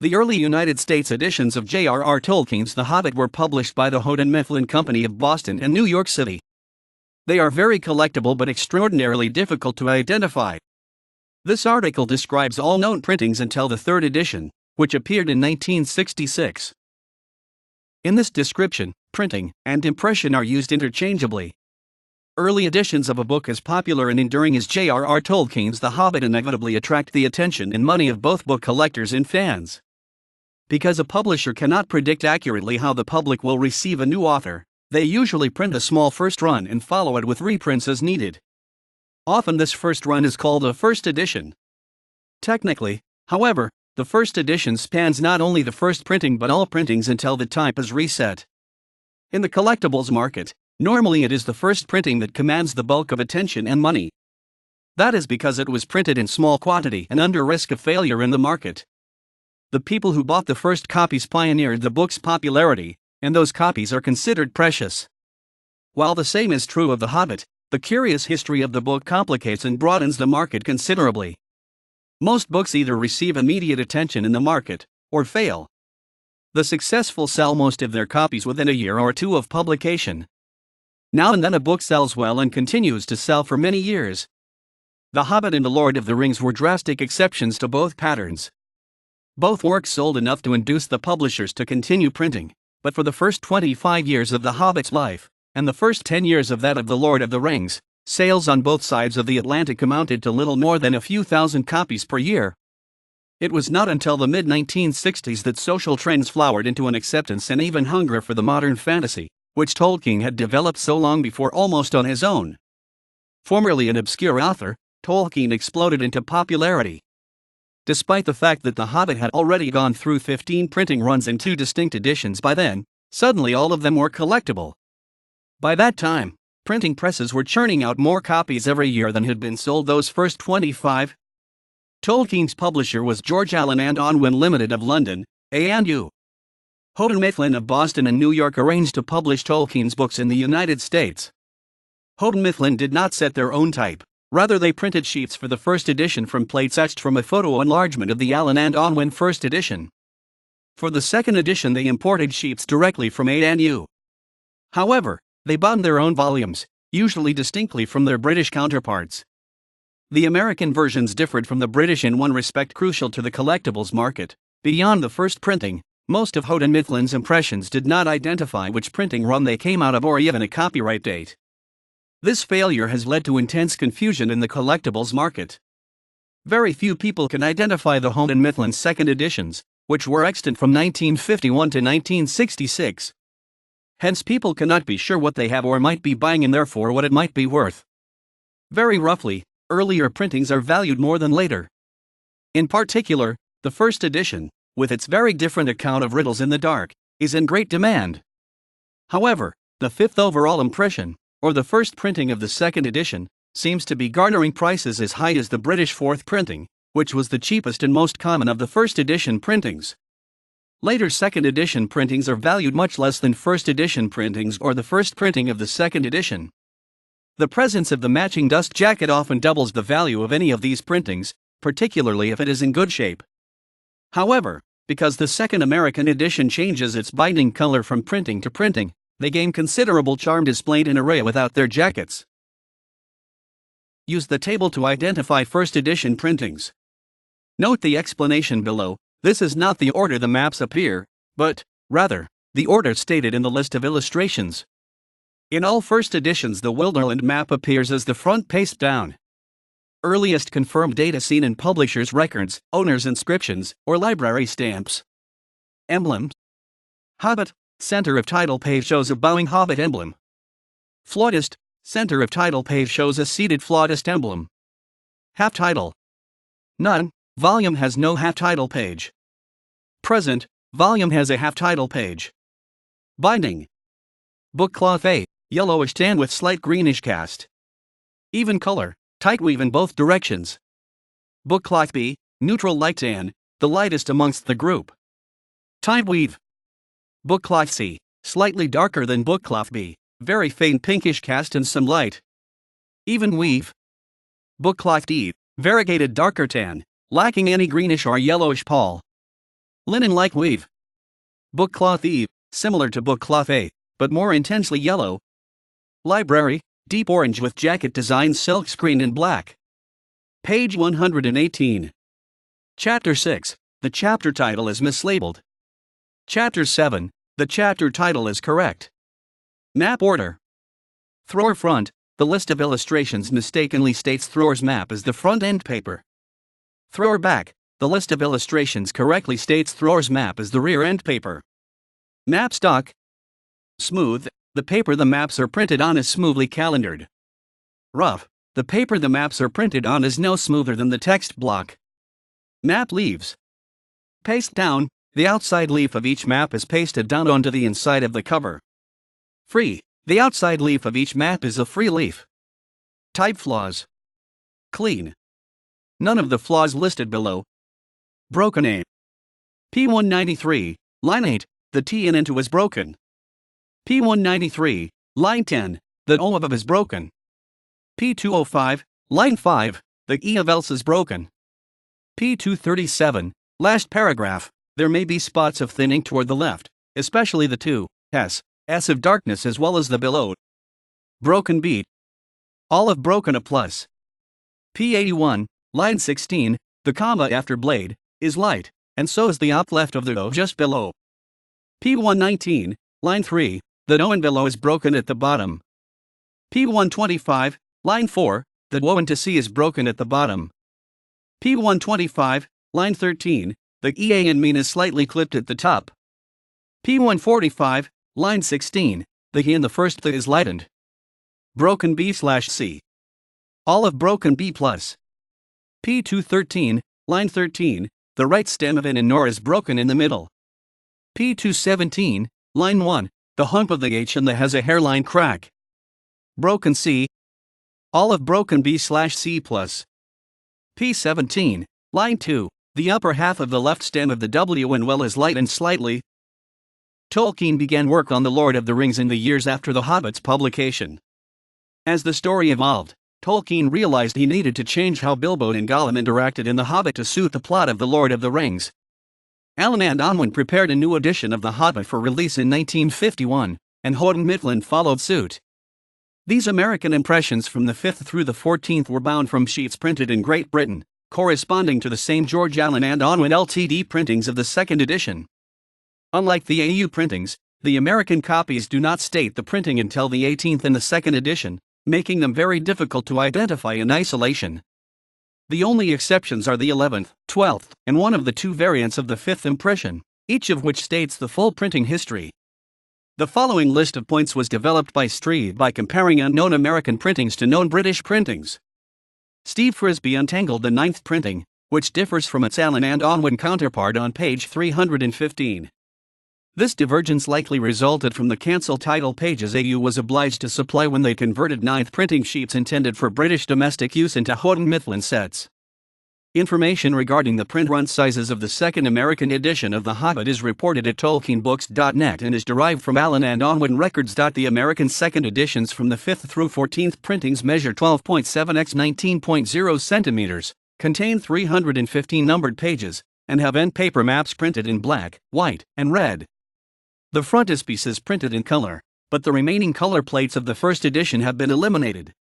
The early United States editions of J.R.R. Tolkien's The Hobbit were published by the Houghton Mifflin Company of Boston and New York City. They are very collectible but extraordinarily difficult to identify. This article describes all known printings until the third edition, which appeared in 1966. In this description, printing and impression are used interchangeably. Early editions of a book as popular and enduring as J.R.R. Tolkien's The Hobbit inevitably attract the attention and money of both book collectors and fans. Because a publisher cannot predict accurately how the public will receive a new author, they usually print a small first run and follow it with reprints as needed. Often this first run is called a first edition. Technically, however, the first edition spans not only the first printing but all printings until the type is reset. In the collectibles market, normally it is the first printing that commands the bulk of attention and money. That is because it was printed in small quantity and under risk of failure in the market. The people who bought the first copies pioneered the book's popularity, and those copies are considered precious. While the same is true of The Hobbit, the curious history of the book complicates and broadens the market considerably. Most books either receive immediate attention in the market, or fail. The successful sell most of their copies within a year or two of publication. Now and then a book sells well and continues to sell for many years. The Hobbit and The Lord of the Rings were drastic exceptions to both patterns. Both works sold enough to induce the publishers to continue printing, but for the first 25 years of The Hobbit's life, and the first 10 years of that of The Lord of the Rings, sales on both sides of the Atlantic amounted to little more than a few thousand copies per year. It was not until the mid-1960s that social trends flowered into an acceptance and even hunger for the modern fantasy, which Tolkien had developed so long before almost on his own. Formerly an obscure author, Tolkien exploded into popularity. Despite the fact that The Hobbit had already gone through 15 printing runs and 2 distinct editions by then, suddenly all of them were collectible. By that time, printing presses were churning out more copies every year than had been sold those first 25. Tolkien's publisher was George Allen and Unwin Limited of London, A&U. Houghton Mifflin of Boston and New York arranged to publish Tolkien's books in the United States. Houghton Mifflin did not set their own type. Rather, they printed sheets for the first edition from plates etched from a photo enlargement of the Allen and Unwin first edition. For the second edition they imported sheets directly from A&U. However, they bound their own volumes, usually distinctly from their British counterparts. The American versions differed from the British in one respect crucial to the collectibles market. Beyond the first printing, most of Houghton Mifflin's impressions did not identify which printing run they came out of or even a copyright date. This failure has led to intense confusion in the collectibles market. Very few people can identify the Houghton Mifflin second editions, which were extant from 1951 to 1966. Hence, people cannot be sure what they have or might be buying and therefore what it might be worth. Very roughly, earlier printings are valued more than later. In particular, the first edition, with its very different account of riddles in the dark, is in great demand. However, the fifth overall impression, or the first printing of the second edition, seems to be garnering prices as high as the British fourth printing, which was the cheapest and most common of the first edition printings. Later second edition printings are valued much less than first edition printings or the first printing of the second edition. The presence of the matching dust jacket often doubles the value of any of these printings, particularly if it is in good shape. However, because the second American edition changes its binding color from printing to printing, they gain considerable charm displayed in array without their jackets. Use the table to identify first edition printings. Note the explanation below. This is not the order the maps appear, but, rather, the order stated in the list of illustrations. In all first editions the Wilderland map appears as the front paste down. Earliest confirmed data seen in publishers' records, owners' inscriptions, or library stamps. Emblems. Hobbit. Center of title page shows a bowing Hobbit emblem. Flautist. Center of title page shows a seated flautist emblem. Half title. None. Volume has no half title page. Present. Volume has a half title page. Binding. Book cloth A. Yellowish tan with slight greenish cast. Even color. Tight weave in both directions. Book cloth B. Neutral light tan, the lightest amongst the group. Tight weave. Book cloth C. Slightly darker than book cloth B, very faint pinkish cast and some light. Even weave. Book cloth D. Variegated darker tan, lacking any greenish or yellowish pall. Linen-like weave. Book cloth Eve, similar to book cloth A, but more intensely yellow. Library, deep orange with jacket design silk screen in black. Page 118. Chapter 6, the chapter title is mislabeled. Chapter 7, the chapter title is correct. Map order. Thrower front, the list of illustrations mistakenly states Thrower's map as the front end paper. Thrower back, the list of illustrations correctly states Thrower's map as the rear end paper. Map stock. Smooth, the paper the maps are printed on is smoothly calendared. Rough, the paper the maps are printed on is no smoother than the text block. Map leaves. Paste down, the outside leaf of each map is pasted down onto the inside of the cover. Free, the outside leaf of each map is a free leaf. Type flaws. Clean. None of the flaws listed below. Broken A. P193, line 8, the T in into is broken. P193, line 10, the O of is broken. P205, line 5, the E of else is broken. P237, last paragraph, there may be spots of thinning toward the left, especially the 2's, S of darkness as well as the below. Broken beat. All of broken a plus. P81, line 16, the comma after blade, is light, and so is the op left of the O just below. P119, line 3, the O and below is broken at the bottom. P125, line 4, the O and to C is broken at the bottom. P125, line 13, the EA and mean is slightly clipped at the top. P145, line 16, the E in the first the is lightened. Broken B/C. All of broken B plus. P213, line 13, the right stem of an and nor is broken in the middle. P217, line 1, the hump of the H and the has a hairline crack. Broken C. All of broken B/C plus. P17, line 2, the upper half of the left stem of the W and well is lightened slightly. Tolkien began work on The Lord of the Rings in the years after The Hobbit's publication. As the story evolved, Tolkien realized he needed to change how Bilbo and Gollum interacted in The Hobbit to suit the plot of The Lord of the Rings. Allen and Unwin prepared a new edition of The Hobbit for release in 1951, and Houghton Mifflin followed suit. These American impressions from the 5th through the 14th were bound from sheets printed in Great Britain, corresponding to the same George Allen and Unwin Ltd printings of the 2nd edition. Unlike the AU printings, the American copies do not state the printing until the 18th in the 2nd edition, making them very difficult to identify in isolation. The only exceptions are the 11th, 12th, and one of the 2 variants of the 5th impression, each of which states the full printing history. The following list of points was developed by Strebe by comparing unknown American printings to known British printings. Steve Frisbee untangled the 9th printing, which differs from its Allen and Unwin counterpart on page 315. This divergence likely resulted from the cancel title pages AU was obliged to supply when they converted 9th printing sheets intended for British domestic use into Houghton Mifflin sets. Information regarding the print run sizes of the 2nd American edition of The Hobbit is reported at tolkienbooks.net and is derived from Allen and Unwin records. The American 2nd editions from the 5th through 14th printings measure 12.7 x 19.0 centimeters, contain 315 numbered pages, and have end paper maps printed in black, white, and red. The frontispiece is printed in color, but the remaining color plates of the 1st edition have been eliminated.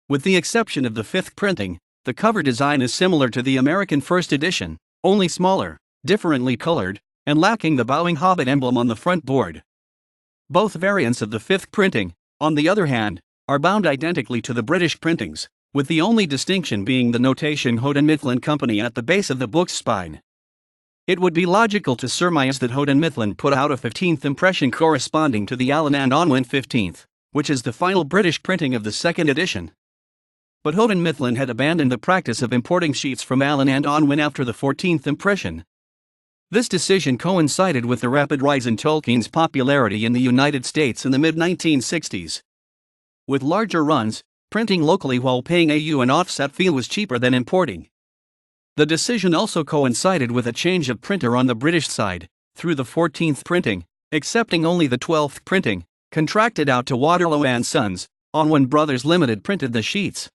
With the exception of the 5th printing, the cover design is similar to the American 1st edition, only smaller, differently colored, and lacking the bowing Hobbit emblem on the front board. Both variants of the 5th printing, on the other hand, are bound identically to the British printings, with the only distinction being the notation Houghton Mifflin Company at the base of the book's spine. It would be logical to surmise that Houghton Mifflin put out a 15th impression corresponding to the Allen and Unwin 15th, which is the final British printing of the 2nd edition. But Houghton Mifflin had abandoned the practice of importing sheets from Allen and Unwin after the 14th impression. This decision coincided with the rapid rise in Tolkien's popularity in the United States in the mid-1960s. With larger runs, printing locally while paying AU an offset fee was cheaper than importing. The decision also coincided with a change of printer on the British side, through the 14th printing, excepting only the 12th printing, contracted out to Waterloo and Sons, Unwin Brothers Limited printed the sheets.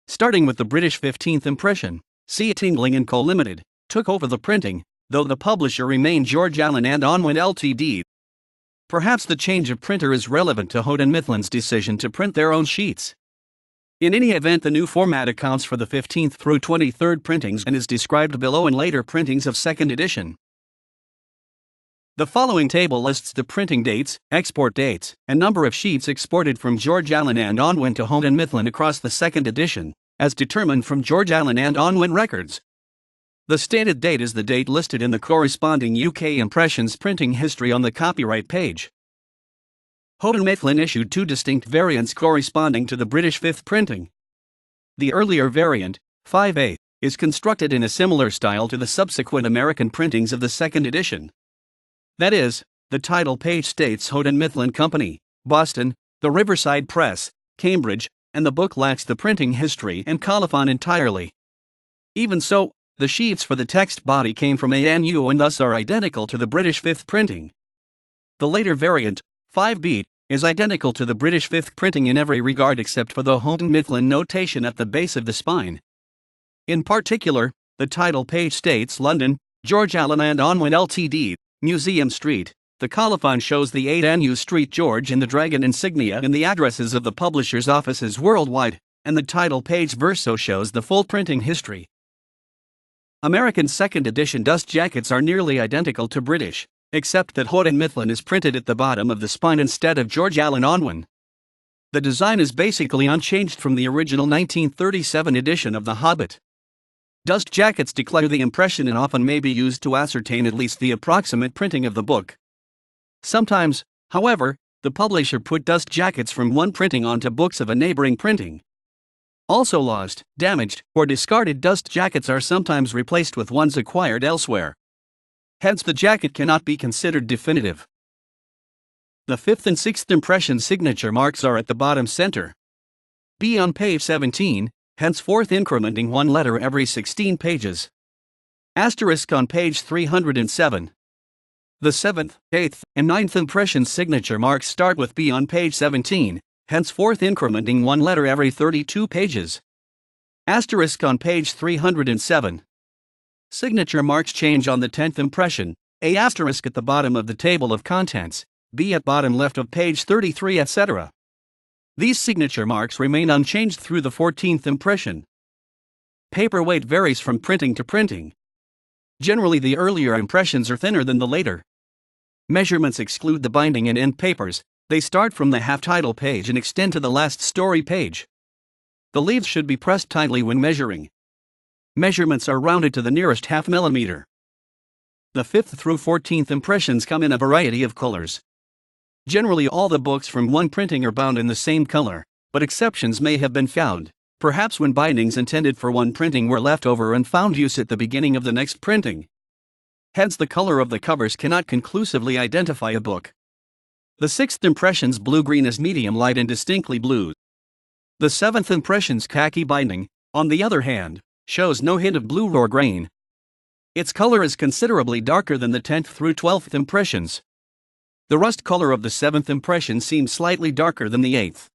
Starting with the British 15th impression, C. Tingling & Co. Limited, took over the printing, though the publisher remained George Allen and Unwin Ltd. Perhaps the change of printer is relevant to Houghton Mifflin's decision to print their own sheets. In any event, the new format accounts for the 15th through 23rd printings and is described below in later printings of 2nd edition. The following table lists the printing dates, export dates, and number of sheets exported from George Allen and Unwin to Houghton Mifflin across the 2nd edition, as determined from George Allen and Unwin records. The stated date is the date listed in the corresponding UK impressions printing history on the copyright page. Houghton Mifflin issued two distinct variants corresponding to the British 5th printing. The earlier variant, 5A, is constructed in a similar style to the subsequent American printings of the 2nd edition. That is, the title page states Houghton Mifflin Company, Boston, the Riverside Press, Cambridge, and the book lacks the printing history and colophon entirely. Even so, the sheets for the text body came from ANU and thus are identical to the British 5th printing. The later variant, 5B, is identical to the British 5th printing in every regard except for the Houghton Mifflin notation at the base of the spine. In particular, the title page states London, George Allen and Unwin Ltd., Museum Street. The colophon shows the 8 ANU Street George and the dragon insignia and the addresses of the publisher's offices worldwide, and the title page verso shows the full printing history. American 2nd edition dust jackets are nearly identical to British, except that Houghton Mifflin is printed at the bottom of the spine instead of George Allen Unwin. The design is basically unchanged from the original 1937 edition of The Hobbit. Dust jackets declare the impression and often may be used to ascertain at least the approximate printing of the book. Sometimes, however, the publisher put dust jackets from one printing onto books of a neighboring printing. Also lost, damaged, or discarded dust jackets are sometimes replaced with ones acquired elsewhere. Hence the jacket cannot be considered definitive. The 5th and 6th impression signature marks are at the bottom center. B on page 17, henceforth incrementing one letter every 16 pages. Asterisk on page 307. The 7th, 8th, and 9th impression signature marks start with B on page 17, henceforth incrementing one letter every 32 pages. Asterisk on page 307. Signature marks change on the 10th impression, A asterisk at the bottom of the table of contents, B at bottom left of page 33, etc. These signature marks remain unchanged through the 14th impression. Paper weight varies from printing to printing. Generally, the earlier impressions are thinner than the later. Measurements exclude the binding and end papers. They start from the half-title page and extend to the last story page. The leaves should be pressed tightly when measuring. Measurements are rounded to the nearest half millimeter. The 5th through 14th impressions come in a variety of colors. Generally, all the books from one printing are bound in the same color, but exceptions may have been found, perhaps when bindings intended for one printing were left over and found use at the beginning of the next printing. Hence, the color of the covers cannot conclusively identify a book. The 6th impression's blue-green is medium light and distinctly blue. The 7th impression's khaki binding, on the other hand, shows no hint of blue or grain. Its color is considerably darker than the 10th through 12th impressions. The rust color of the 7th impression seems slightly darker than the 8th.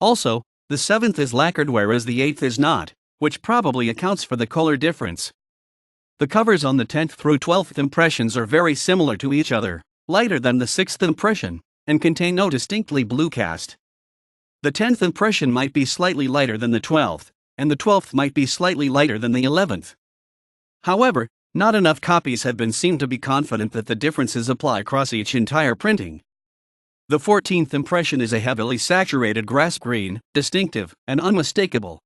Also, the 7th is lacquered whereas the 8th is not, which probably accounts for the color difference. The covers on the 10th through 12th impressions are very similar to each other, lighter than the 6th impression, and contain no distinctly blue cast. The 10th impression might be slightly lighter than the 12th, and the 12th might be slightly lighter than the 11th. However, not enough copies have been seen to be confident that the differences apply across each entire printing. The 14th impression is a heavily saturated grass green, distinctive and unmistakable.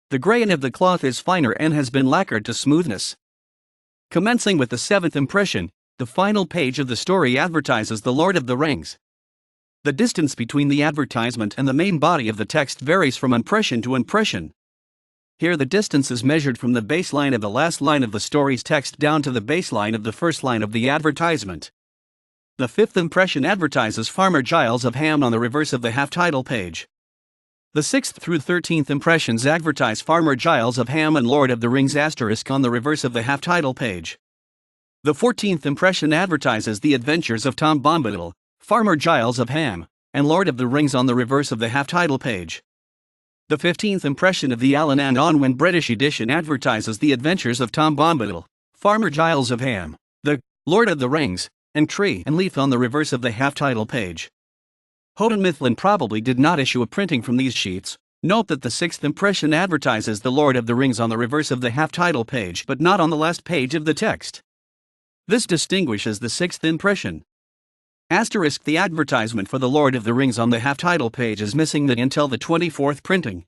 The grain of the cloth is finer and has been lacquered to smoothness. Commencing with the 7th impression, the final page of the story advertises The Lord of the Rings. The distance between the advertisement and the main body of the text varies from impression to impression. Here the distance is measured from the baseline of the last line of the story's text down to the baseline of the first line of the advertisement. The 5th impression advertises Farmer Giles of Ham on the reverse of the half-title page. The 6th through 13th impressions advertise Farmer Giles of Ham and Lord of the Rings asterisk on the reverse of the half-title page. The 14th impression advertises The Adventures of Tom Bombadil, Farmer Giles of Ham, and Lord of the Rings on the reverse of the half-title page. The 15th impression of the Allen and Unwin British edition advertises The Adventures of Tom Bombadil, Farmer Giles of Ham, The Lord of the Rings, and Tree and Leaf on the reverse of the half-title page. Houghton Mifflin probably did not issue a printing from these sheets. Note that the sixth impression advertises The Lord of the Rings on the reverse of the half-title page but not on the last page of the text. This distinguishes the sixth impression. Asterisk: the advertisement for The Lord of the Rings on the half-title page is missing until the 24th printing.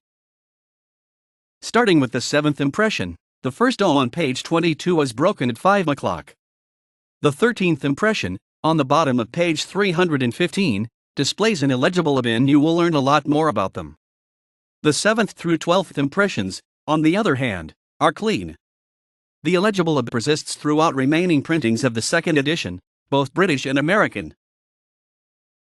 Starting with the seventh impression, the first O on page 22 was broken at 5 o'clock. The 13th impression, on the bottom of page 315, displays an illegible IB, and you will learn a lot more about them. The 7th through 12th impressions, on the other hand, are clean. The illegible IB persists throughout remaining printings of the second edition, both British and American.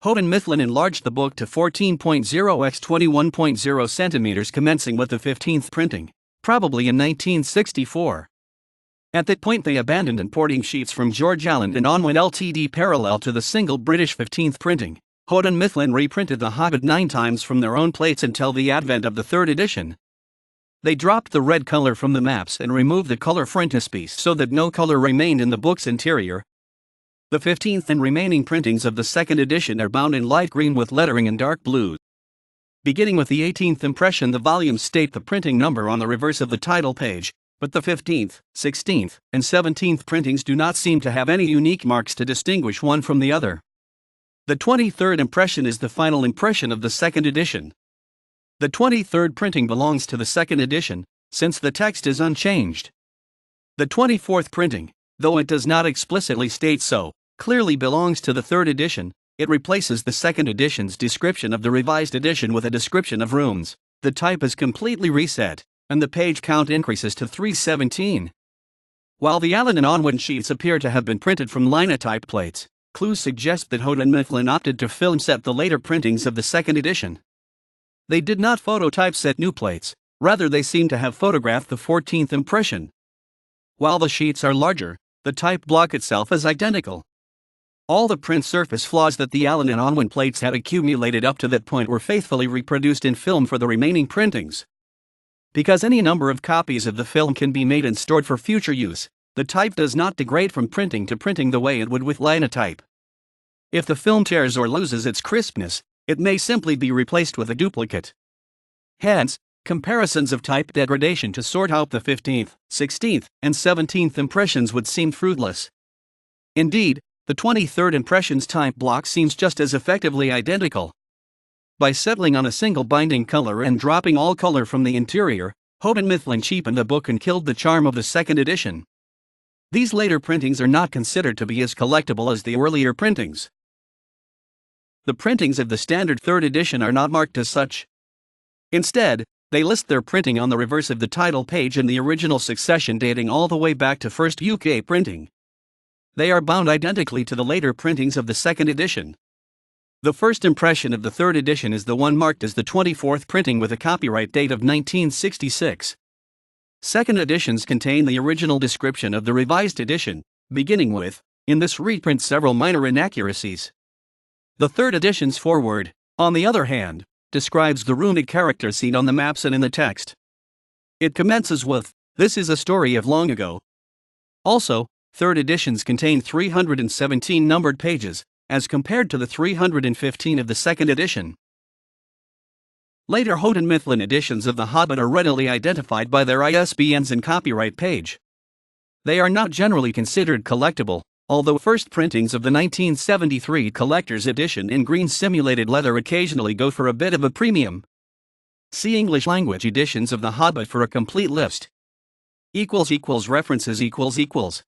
Houghton Mifflin enlarged the book to 14.0 x 21.0 centimeters commencing with the 15th printing, probably in 1964. At that point they abandoned importing sheets from George Allen and onwent Ltd parallel to the single British 15th printing. Houghton Mifflin reprinted The Hobbit 9 times from their own plates until the advent of the third edition. They dropped the red color from the maps and removed the color frontispiece so that no color remained in the book's interior. The 15th and remaining printings of the second edition are bound in light green with lettering in dark blue. Beginning with the 18th impression, the volumes state the printing number on the reverse of the title page, but the 15th, 16th, and 17th printings do not seem to have any unique marks to distinguish one from the other. The 23rd impression is the final impression of the second edition. The 23rd printing belongs to the second edition, since the text is unchanged. The 24th printing, though it does not explicitly state so, clearly belongs to the third edition. It replaces the second edition's description of the revised edition with a description of rooms. The type is completely reset, and the page count increases to 317. While the Allen and Unwin sheets appear to have been printed from linotype plates, clues suggest that Houghton Mifflin opted to film set the later printings of the second edition. They did not phototypeset new plates, rather they seem to have photographed the 14th impression. While the sheets are larger, the type block itself is identical. All the print surface flaws that the Allen and Unwin plates had accumulated up to that point were faithfully reproduced in film for the remaining printings. Because any number of copies of the film can be made and stored for future use, the type does not degrade from printing to printing the way it would with linotype. If the film tears or loses its crispness, it may simply be replaced with a duplicate. Hence, comparisons of type degradation to sort out the 15th, 16th, and 17th impressions would seem fruitless. Indeed, the 23rd impression's type block seems just as effectively identical. By settling on a single binding color and dropping all color from the interior, Houghton Mifflin cheapened the book and killed the charm of the second edition. These later printings are not considered to be as collectible as the earlier printings. The printings of the standard third edition are not marked as such. Instead, they list their printing on the reverse of the title page in the original succession dating all the way back to first UK printing. They are bound identically to the later printings of the second edition. The first impression of the third edition is the one marked as the 24th printing with a copyright date of 1966. Second editions contain the original description of the revised edition, beginning with, in this reprint several minor inaccuracies. The third edition's foreword, on the other hand, describes the runic character seen on the maps and in the text. It commences with, "This is a story of long ago." Also, third editions contain 317 numbered pages, as compared to the 315 of the second edition. Later Houghton Mifflin editions of The Hobbit are readily identified by their ISBNs and copyright page. They are not generally considered collectible, although first printings of the 1973 collector's edition in green simulated leather occasionally go for a bit of a premium. See English language editions of The Hobbit for a complete list. == References ==